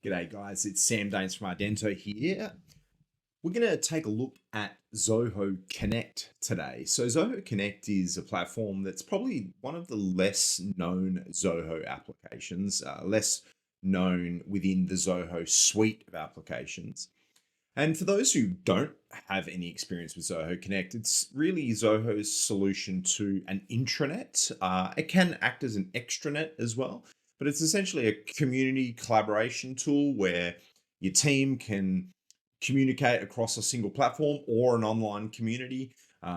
G'day guys, it's Sam Danes from Ardento here. We're going to take a look at Zoho Connect today. So Zoho Connect is a platform that's probably one of the less known Zoho applications, less known within the Zoho suite of applications. And for those who don't have any experience with Zoho Connect, it's really Zoho's solution to an intranet. It can act as an extranet as well, but it's essentially a community collaboration tool where your team can communicate across a single platform or an online community,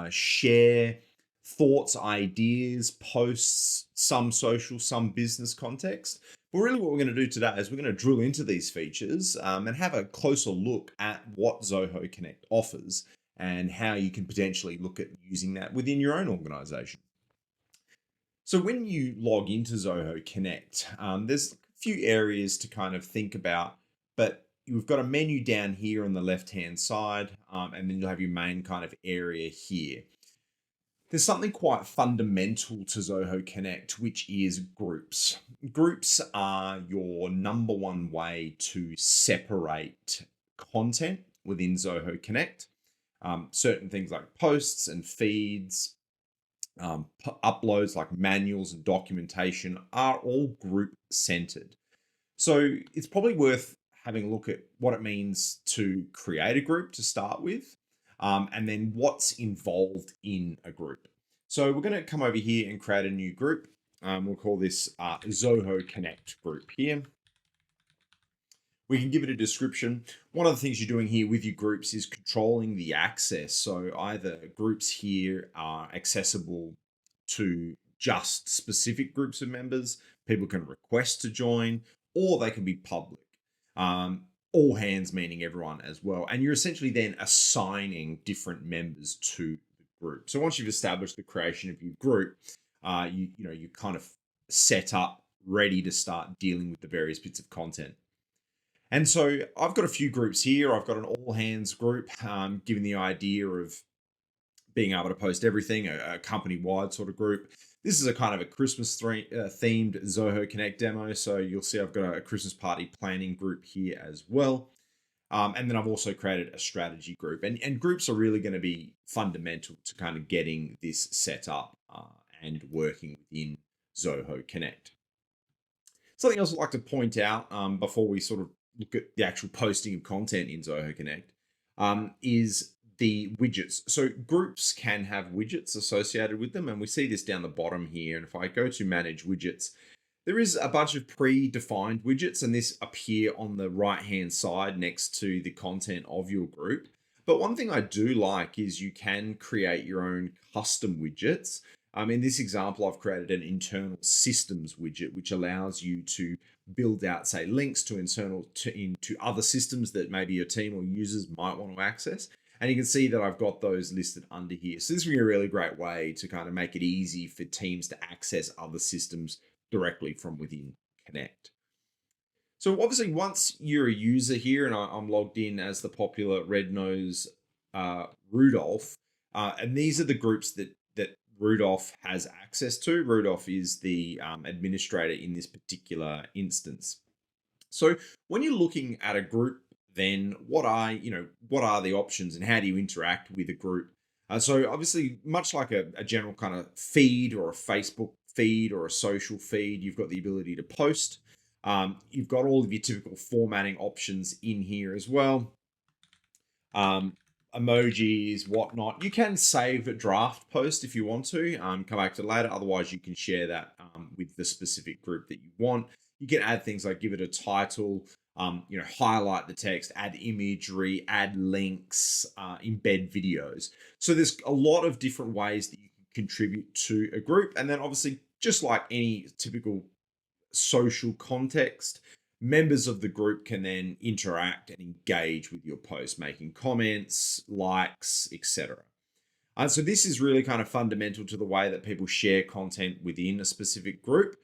share thoughts, ideas, posts, some social, some business context. But really what we're going to do today is we're going to drill into these features and have a closer look at what Zoho Connect offers and how you can potentially look at using that within your own organization. So when you log into Zoho Connect, there's a few areas to kind of think about, but you've got a menu down here on the left-hand side, and then you'll have your main kind of area here. There's something quite fundamental to Zoho Connect, which is groups. Groups are your number one way to separate content within Zoho Connect. Certain things like posts and feeds, uploads like manuals and documentation are all group centered. So it's probably worth having a look at what it means to create a group to start with, and then what's involved in a group. So we're going to come over here and create a new group. We'll call this Zoho Connect group here. We can give it a description. One of the things you're doing here with your groups is controlling the access. So either groups here are accessible to just specific groups of members, people can request to join, or they can be public. All hands meaning everyone as well. And you're essentially then assigning different members to the group. So once you've established the creation of your group, you're kind of set up, ready to start dealing with the various bits of content. And so I've got a few groups here. I've got an all hands group, given the idea of being able to post everything, a company-wide sort of group. This is a kind of a Christmas themed Zoho Connect demo. So you'll see I've got a Christmas party planning group here as well. And then I've also created a strategy group. And groups are really going to be fundamental to kind of getting this set up and working within Zoho Connect. Something else I'd like to point out before we sort of look at the actual posting of content in Zoho Connect is the widgets. So groups can have widgets associated with them, and we see this down the bottom here. And if I go to manage widgets, there is a bunch of pre-defined widgets, and this appear on the right-hand side next to the content of your group. But one thing I do like is you can create your own custom widgets. In this example, I've created an internal systems widget, which allows you to build out, say, links to into other systems that maybe your team or users might want to access. And you can see that I've got those listed under here. So this will be a really great way to kind of make it easy for teams to access other systems directly from within Connect. So obviously, once you're a user here, and I'm logged in as the popular Red Nose Rudolph, and these are the groups that Rudolph has access to. Rudolph is the administrator in this particular instance. So when you're looking at a group, then what are the options and how do you interact with a group? So obviously, much like a general kind of feed or a Facebook feed or a social feed, you've got the ability to post. You've got all of your typical formatting options in here as well. Emojis, whatnot. You can save a draft post if you want to, come back to it later. Otherwise, you can share that with the specific group that you want. You can add things like give it a title, highlight the text, add imagery, add links, embed videos. So there's a lot of different ways that you can contribute to a group. And then obviously, just like any typical social context, members of the group can then interact and engage with your post, making comments, likes, etc. And so this is really kind of fundamental to the way that people share content within a specific group,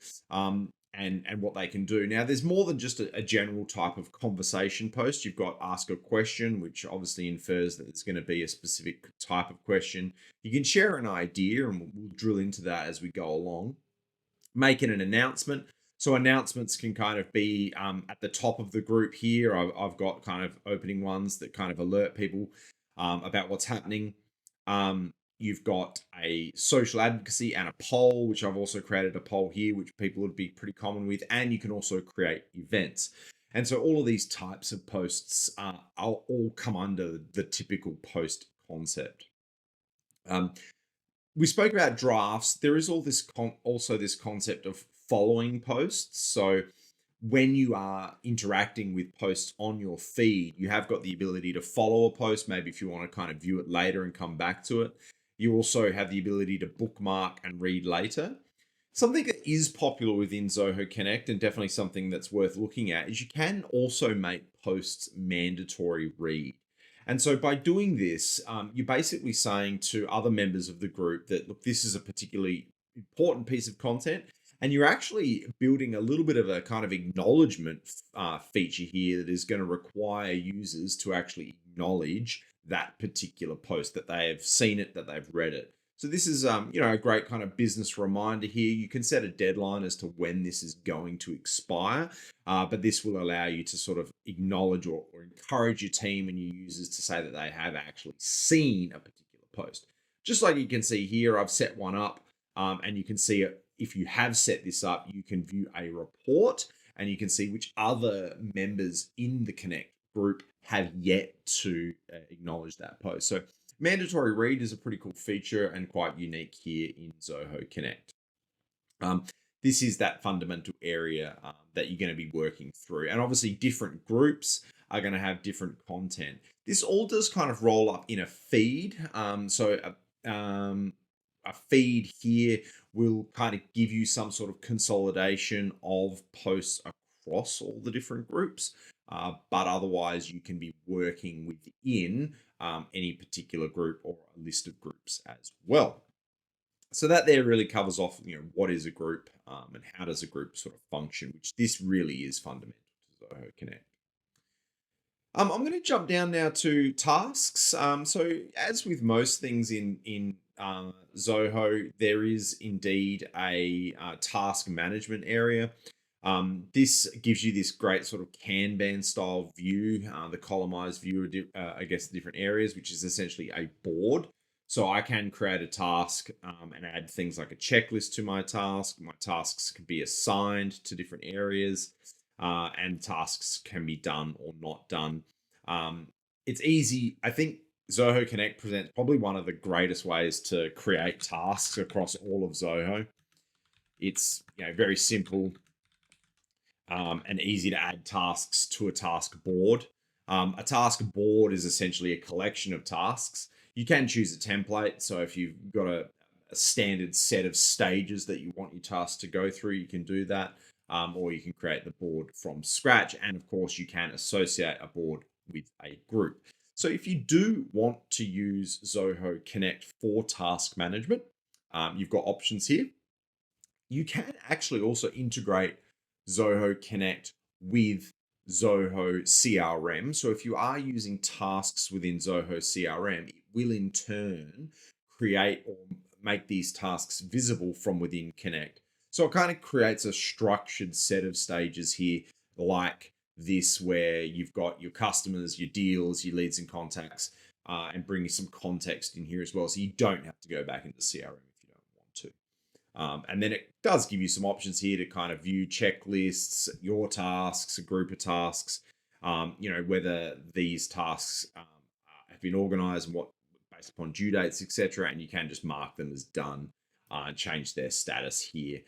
and what they can do. Now, there's more than just a general type of conversation post. You've got ask a question, which obviously infers that it's going to be a specific type of question. You can share an idea, and we'll drill into that as we go along. Making an announcement. So announcements can kind of be at the top of the group here. I've got kind of opening ones that kind of alert people about what's happening. You've got a social advocacy and a poll, which I've also created a poll here, which people would be pretty common with. And you can also create events. And so all of these types of posts all come under the typical post concept. Um, we spoke about drafts. There is also this concept of following posts. So when you are interacting with posts on your feed, you have got the ability to follow a post, maybe if you want to kind of view it later and come back to it. You also have the ability to bookmark and read later. Something that is popular within Zoho Connect, and definitely something that's worth looking at, is you can also make posts mandatory read. And so by doing this, you're basically saying to other members of the group that, look, this is a particularly important piece of content. And you're actually building a little bit of a kind of acknowledgement feature here that is going to require users to actually acknowledge that particular post, that they have seen it, that they've read it. So this is, a great kind of business reminder here. You can set a deadline as to when this is going to expire, but this will allow you to sort of acknowledge or encourage your team and your users to say that they have actually seen a particular post. Just like you can see here, I've set one up, and you can see it. If you have set this up, you can view a report and you can see which other members in the Connect group have yet to acknowledge that post. So mandatory read is a pretty cool feature and quite unique here in Zoho Connect. This is that fundamental area that you're going to be working through. And obviously different groups are going to have different content. This all does kind of roll up in a feed. A feed here will kind of give you some sort of consolidation of posts across all the different groups. But otherwise, you can be working within any particular group or a list of groups as well. So that there really covers off, what is a group and how does a group sort of function, which this really is fundamental to Zoho Connect. I'm going to jump down now to tasks. So as with most things in Zoho, there is indeed a task management area. This gives you this great sort of Kanban style view, the columnized view of, I guess, the different areas, which is essentially a board. So I can create a task and add things like a checklist to my task. My tasks can be assigned to different areas, and tasks can be done or not done. It's easy. I think Zoho Connect presents probably one of the greatest ways to create tasks across all of Zoho. It's very simple and easy to add tasks to a task board. A task board is essentially a collection of tasks. You can choose a template. So if you've got a standard set of stages that you want your task to go through, you can do that. Or you can create the board from scratch. And of course, you can associate a board with a group. So if you do want to use Zoho Connect for task management, you've got options here. You can actually also integrate Zoho Connect with Zoho CRM. So if you are using tasks within Zoho CRM, it will in turn create or make these tasks visible from within Connect. So it kind of creates a structured set of stages here, like this, where you've got your customers, your deals, your leads and contacts, and bringing some context in here as well. So you don't have to go back into CRM if you don't want to. And then it does give you some options here to kind of view checklists, your tasks, a group of tasks, whether these tasks have been organized and what based upon due dates, etc. And you can just mark them as done and change their status here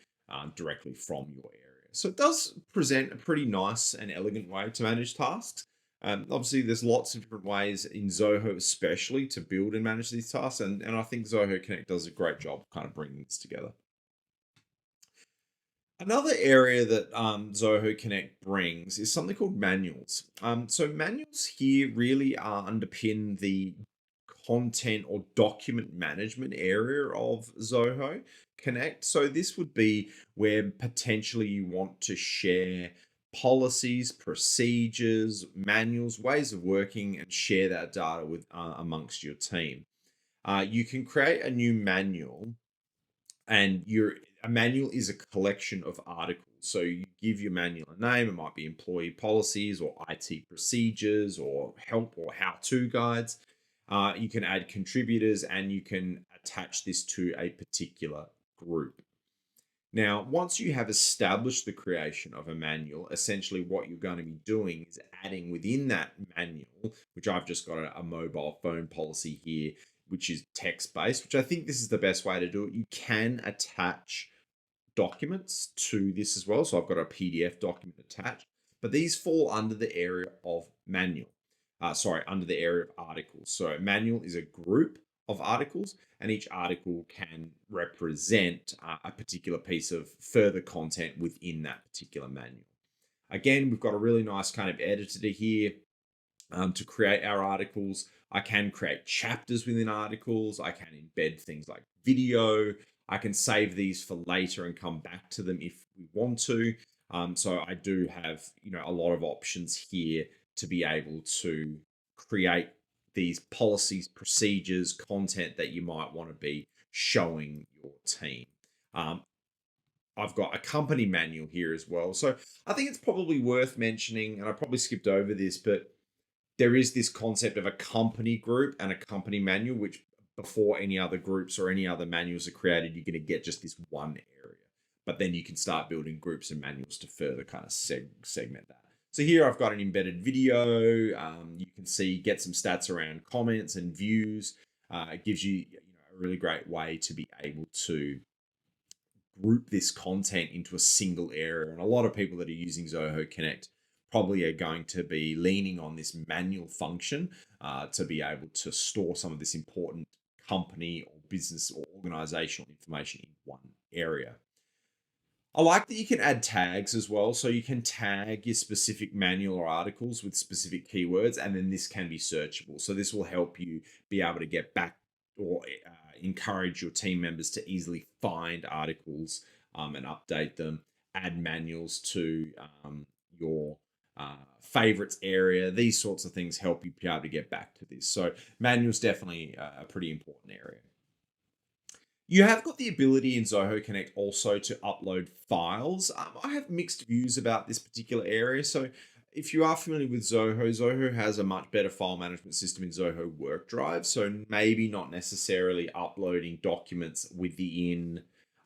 directly from your area. So it does present a pretty nice and elegant way to manage tasks. Obviously, there's lots of different ways in Zoho, especially to build and manage these tasks. And I think Zoho Connect does a great job kind of bringing this together. Another area that Zoho Connect brings is something called manuals. So manuals here really underpin the content or document management area of Zoho Connect. So this would be where potentially you want to share policies, procedures, manuals, ways of working, and share that data with amongst your team. You can create a new manual, and a manual is a collection of articles. So you give your manual a name. It might be employee policies or IT procedures or help or how-to guides. You can add contributors and you can attach this to a particular group. Now, once you have established the creation of a manual, essentially what you're going to be doing is adding within that manual, which I've just got a mobile phone policy here, which is text based, which I think this is the best way to do it. You can attach documents to this as well. So I've got a PDF document attached, but these fall under the area of manual. Under the area of articles. So manual is a group of articles, and each article can represent a particular piece of further content within that particular manual. Again, we've got a really nice kind of editor here to create our articles. I can create chapters within articles. I can embed things like video. I can save these for later and come back to them if we want to. So I do have, a lot of options here to be able to create these policies, procedures, content that you might want to be showing your team. I've got a company manual here as well. So I think it's probably worth mentioning, and I probably skipped over this, but there is this concept of a company group and a company manual, which before any other groups or any other manuals are created, you're going to get just this one area. But then you can start building groups and manuals to further kind of segment that. So here I've got an embedded video. You can see, get some stats around comments and views. It gives you, a really great way to be able to group this content into a single area. And a lot of people that are using Zoho Connect probably are going to be leaning on this manual function to be able to store some of this important company or business or organizational information in one area. I like that you can add tags as well. So you can tag your specific manual or articles with specific keywords, and then this can be searchable. So this will help you be able to get back or encourage your team members to easily find articles and update them, add manuals to your favorites area. These sorts of things help you be able to get back to this. So manuals definitely a pretty important area. You have got the ability in Zoho Connect also to upload files. I have mixed views about this particular area. So if you are familiar with Zoho, Zoho has a much better file management system in Zoho WorkDrive. So maybe not necessarily uploading documents within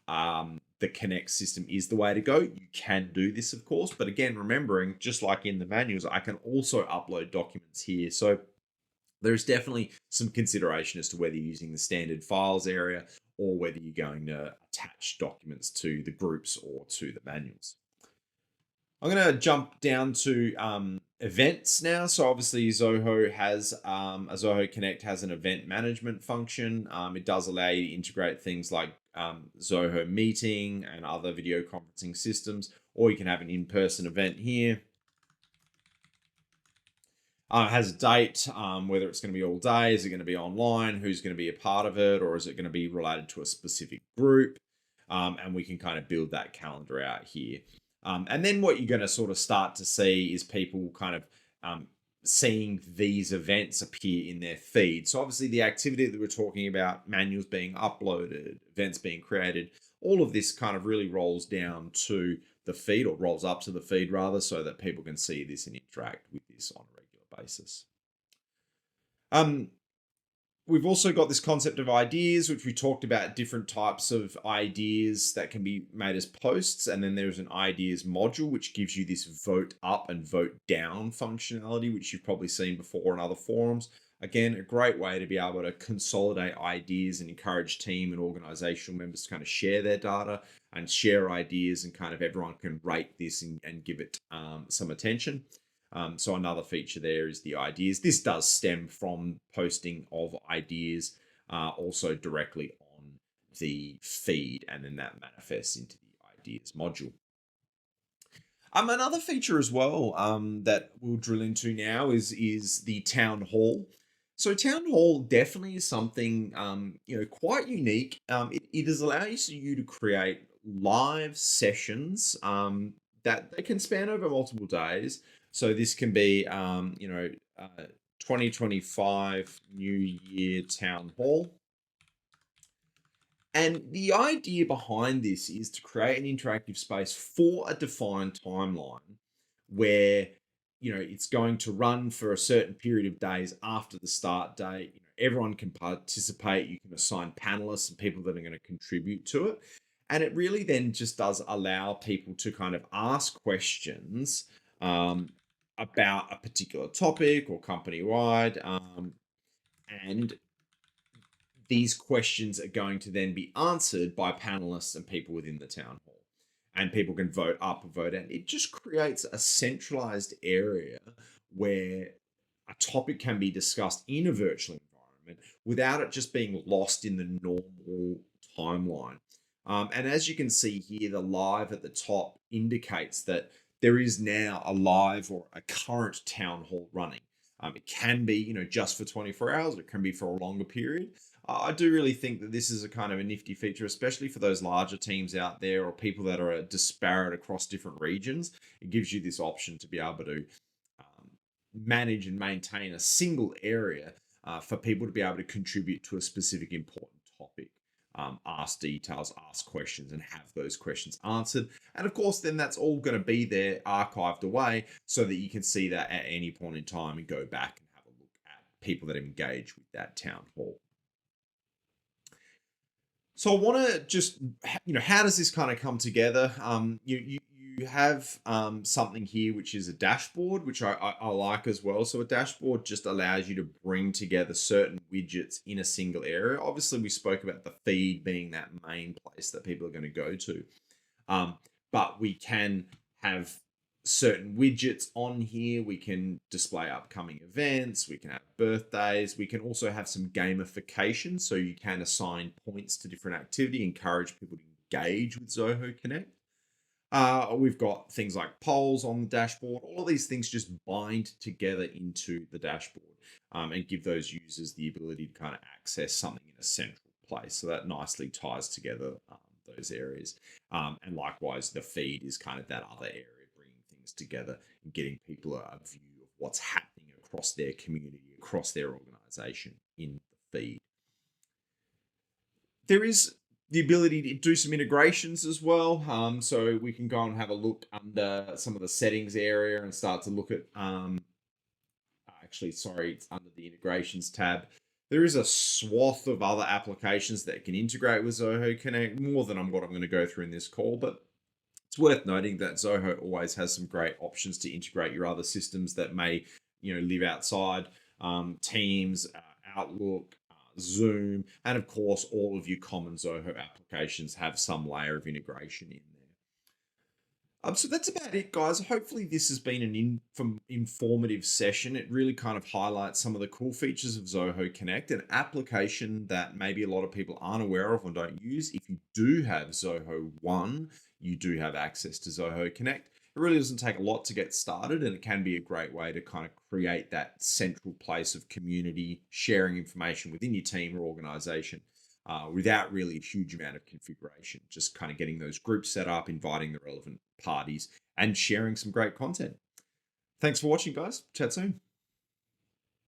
the Connect system is the way to go. You can do this, of course, but again, remembering, just like in the manuals, I can also upload documents here. So there's definitely some consideration as to whether you're using the standard files area or whether you're going to attach documents to the groups or to the manuals. I'm going to jump down to events now. So obviously Zoho has, Zoho Connect has an event management function. It does allow you to integrate things like Zoho Meeting and other video conferencing systems, or you can have an in-person event here. It has a date, whether it's going to be all day, is it going to be online, who's going to be a part of it, or is it going to be related to a specific group? And we can kind of build that calendar out here. And then what you're going to sort of start to see is people kind of seeing these events appear in their feed. So obviously the activity that we're talking about, manuals being uploaded, events being created, all of this kind of really rolls down to the feed, or rolls up to the feed rather, so that people can see this and interact with this on a regular basis. We've also got this concept of ideas, which we talked about, different types of ideas that can be made as posts. And then there's an ideas module, which gives you this vote up and vote down functionality, which you've probably seen before in other forums. Again, a great way to be able to consolidate ideas and encourage team and organizational members to kind of share their data and share ideas, and kind of everyone can rate this and give it some attention. So another feature there is the ideas. This does stem from posting of ideas also directly on the feed, and then that manifests into the ideas module. Another feature as well that we'll drill into now is the town hall. So town hall definitely is something quite unique. It is allowing you to create live sessions that they can span over multiple days. So this can be 2025 New Year Town Hall. And the idea behind this is to create an interactive space for a defined timeline where it's going to run for a certain period of days after the start date. Everyone can participate. You can assign panelists and people that are going to contribute to it. And it really then just does allow people to kind of ask questions about a particular topic or company wide. And these questions are going to then be answered by panelists and people within the town hall. And people can vote up or vote down. It just creates a centralized area where a topic can be discussed in a virtual environment without it just being lost in the normal timeline. And as you can see here, the live at the top indicates that there is now a live or a current town hall running. It can be, just for 24 hours. It can be for a longer period. I do really think that this is a kind of a nifty feature, especially for those larger teams out there or people that are disparate across different regions. It gives you this option to be able to manage and maintain a single area for people to be able to contribute to a specific important topic. Ask details, ask questions, and have those questions answered. And of course, then that's all going to be there archived away so that you can see that at any point in time and go back and have a look at people that have engaged with that town hall. So I want to just, how does this kind of come together? You have something here which is a dashboard, which I like as well. So a dashboard just allows you to bring together certain widgets in a single area. Obviously, we spoke about the feed being that main place that people are going to go to, but we can have certain widgets on here. We can display upcoming events, we can have birthdays, we can also have some gamification, so you can assign points to different activity, encourage people to engage with Zoho Connect. We've got things like polls on the dashboard. All of these things just bind together into the dashboard and give those users the ability to kind of access something in a central place. So that nicely ties together those areas. And likewise, the feed is kind of that other area, together and getting people a view of what's happening across their community, across their organization in the feed. There is the ability to do some integrations as well. So we can go and have a look under some of the settings area and start to look at, it's under the integrations tab. There is a swath of other applications that can integrate with Zoho Connect, more than what I'm going to go through in this call, but it's worth noting that Zoho always has some great options to integrate your other systems that may, live outside Teams, Outlook, Zoom, and of course, all of your common Zoho applications have some layer of integration in there. So that's about it, guys. Hopefully this has been an informative session. It really kind of highlights some of the cool features of Zoho Connect, an application that maybe a lot of people aren't aware of or don't use. If you do have Zoho One, you do have access to Zoho Connect. It really doesn't take a lot to get started, and it can be a great way to kind of create that central place of community, sharing information within your team or organization without really a huge amount of configuration. Just kind of getting those groups set up, inviting the relevant parties, and sharing some great content. Thanks for watching, guys. Chat soon.